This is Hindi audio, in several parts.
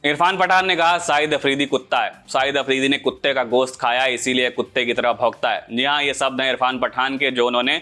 इरफान पठान ने कहा शाहिद अफरीदी कुत्ता है। शाहिद अफरीदी ने कुत्ते का गोश्त खाया, इसीलिए कुत्ते की तरह भौंकता है। जी हाँ, ये शब्द हैं इरफान पठान के, जो उन्होंने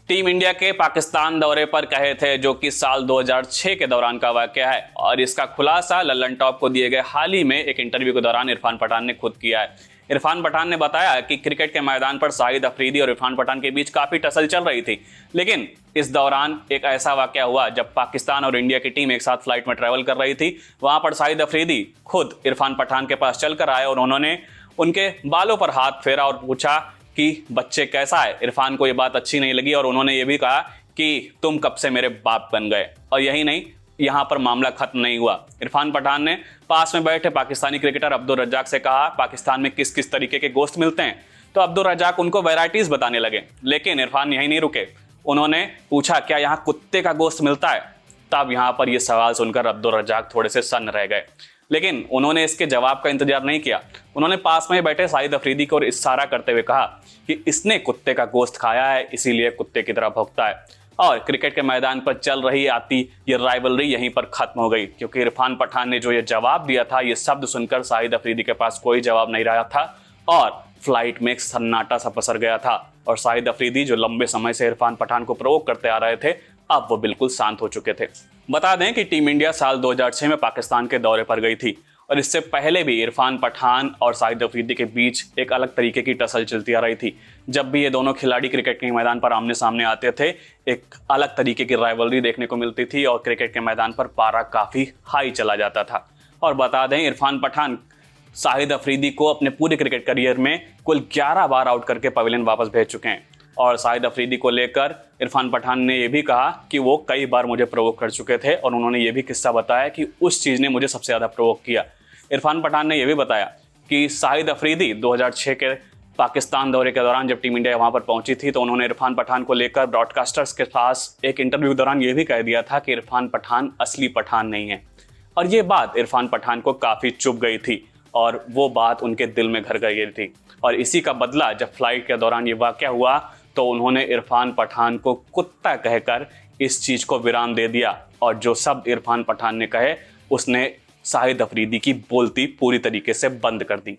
टीम इंडिया के पाकिस्तान दौरे पर कहे थे, जो कि साल 2006 के दौरान का वाकया है। और इसका खुलासा लल्लन टॉप को दिए गए हाल ही में एक इंटरव्यू के दौरान इरफान पठान ने खुद किया है। इरफान पठान ने बताया कि क्रिकेट के मैदान पर शाहिद अफरीदी और इरफान पठान के बीच काफी टसल चल रही थी, लेकिन इस दौरान एक ऐसा वाकया हुआ जब पाकिस्तान और इंडिया की टीम एक साथ फ्लाइट में ट्रैवल कर रही थी। वहां पर शाहिद अफरीदी खुद इरफान पठान के पास चलकर आए और उन्होंने उनके बालों पर हाथ फेरा और पूछा कि बच्चे कैसा है। इरफान को यह बात अच्छी नहीं लगी और उन्होंने ये भी कहा कि तुम कब से मेरे बाप बन गए। और यही नहीं, यहां पर मामला खत्म नहीं हुआ। इरफान पठान ने पास में बैठे पाकिस्तानी क्रिकेटर अब्दुल रज्जाक से कहा पाकिस्तान में किस किस तरीके के गोश्त मिलते हैं, तो अब्दुल रज्जाक उनको वैरायटीज बताने लगे। लेकिन इरफान यहीं नहीं रुके, उन्होंने पूछा क्या यहाँ कुत्ते का गोश्त मिलता है। तब यहाँ पर यह सवाल सुनकर अब्दुल रज्जाक थोड़े से सन्न रह गए, लेकिन उन्होंने इसके जवाब का इंतजार नहीं किया। उन्होंने पास में बैठे शाहिद अफरीदी को इशारा करते हुए कहा कि इसने कुत्ते का गोश्त खाया है, इसीलिए कुत्ते की तरह भौंकता है। और क्रिकेट के मैदान पर चल रही आती ये राइवलरी यहीं पर खत्म हो गई, क्योंकि इरफान पठान ने जो ये जवाब दिया था, ये शब्द सुनकर शाहिद अफरीदी के पास कोई जवाब नहीं रहा था और फ्लाइट में एक सन्नाटा सा पसर गया था। और शाहिद अफरीदी जो लंबे समय से इरफान पठान को प्रोवोक करते आ रहे थे, अब वो बिल्कुल शांत हो चुके थे। बता दें कि टीम इंडिया साल 2006 में पाकिस्तान के दौरे पर गई थी और इससे पहले भी इरफान पठान और शाहिद अफरीदी के बीच एक अलग तरीके की टसल चलती आ रही थी। जब भी ये दोनों खिलाड़ी क्रिकेट के मैदान पर आमने सामने आते थे, एक अलग तरीके की राइवलरी देखने को मिलती थी और क्रिकेट के मैदान पर पारा काफी हाई चला जाता था। और बता दें, इरफान पठान शाहिद अफरीदी को अपने पूरे क्रिकेट करियर में कुल 11 बार आउट करके पवेलियन वापस भेज चुके हैं। और शाहिद अफरीदी को लेकर इरफान पठान ने यह भी कहा कि वो कई बार मुझे प्रोवोक कर चुके थे और उन्होंने ये भी किस्सा बताया कि उस चीज़ ने मुझे सबसे ज़्यादा प्रोवोक किया। इरफान पठान ने यह भी बताया कि शाहिद अफरीदी 2006 के पाकिस्तान दौरे के दौरान जब टीम इंडिया वहां पर पहुंची थी, तो उन्होंने इरफान पठान को लेकर ब्रॉडकास्टर्स के पास एक इंटरव्यू के दौरान यह भी कह दिया था कि इरफान पठान असली पठान नहीं है। और ये बात इरफान पठान को काफ़ी चुभ गई थी और वो बात उनके दिल में घर गई थी। और इसी का बदला जब फ्लाइट के दौरान ये वाकया हुआ, तो उन्होंने इरफान पठान को कुत्ता कहकर इस चीज़ को विराम दे दिया। और जो शब्द इरफान पठान ने कहे, उसने शाहिद अफरीदी की बोलती पूरी तरीके से बंद कर दी।